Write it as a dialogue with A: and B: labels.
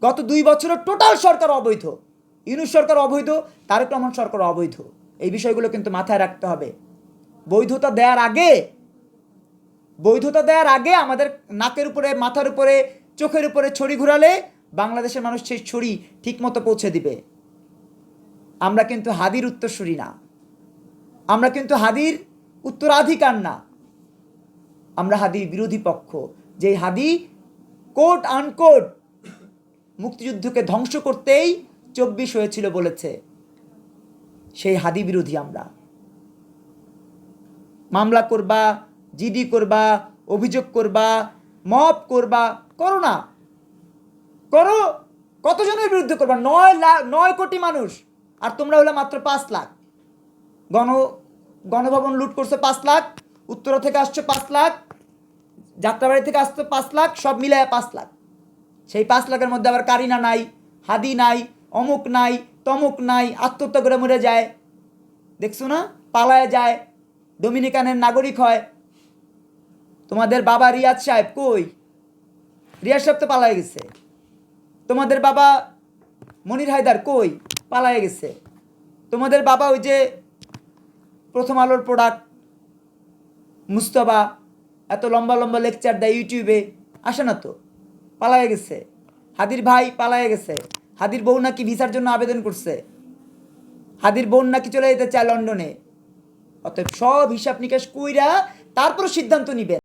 A: গত 2 বছরের টোটাল সরকার অবৈধ। ইউনূস সরকার অবৈধ, তারেক রহমান সরকার অবৈধ। এই বিষয়গুলো কিন্তু মাথায় রাখতে হবে। বৈধতা দেওয়ার আগে আমাদের নাকের উপরে, মাথার উপরে, চোখের উপরে ছড়ি ঘুরালে বাংলাদেশের মানুষ সেই ছড়ি ঠিকমতো পৌঁছে দিবে। আমরা কিন্তু হাদির উত্তরসূরি না, আমরা কিন্তু হাদির উত্তরাধিকার না, আমরা হাদির বিরোধী পক্ষ। যেই হাদি কোট আনকোট মুক্তিযুদ্ধকে ধ্বংস করতেই 24 হয়েছিল বলেছে, সেই হাদি বিরোধী আমরা। মামলা করবা, জিডি করবা, অভিযোগ করবা, মব করবা, করো না, করো। কতজনের বিরুদ্ধে করবা? 9 কোটি মানুষ, আর তোমরা হলে মাত্র 5 লাখ। গণভবন লুট করছে 5 লাখ, উত্তরা থেকে আসছে 5 লাখ, যাত্রাবাড়ি থেকে আসছে 5 লাখ, সব মিলায় 5 লাখ। সেই 5 লাখের মধ্যে আবার কারিনা নাই, হাদি নাই, অমুক নাই, তমুক নাই, আত্মহত্যা করে মরে যায়, দেখছো না? পালায় যায়, ডোমিনিকানের নাগরিক হয়। তোমাদের বাবা রিয়াজ সাহেব কই? রিয়াজ সাহেব তো পালায় গেছে। তোমাদের বাবা মনির হায়দার কই? পালায় গেছে। তোমাদের বাবা ওই যে প্রথম আলোর প্রোডাক্ট মুস্তফা, এত লম্বা লম্বা লেকচার দেয় ইউটিউবে, আসে না তো, পালায় গেছে। হাদির ভাই পালায় গেছে। হাদির বউ নাকি ভিসার জন্য আবেদন করছে, হাদির বোন নাকি চলে যেতে চায় লন্ডনে। অতএব সব হিসাব নিকাশ কইরা তারপর সিদ্ধান্ত নিবেন।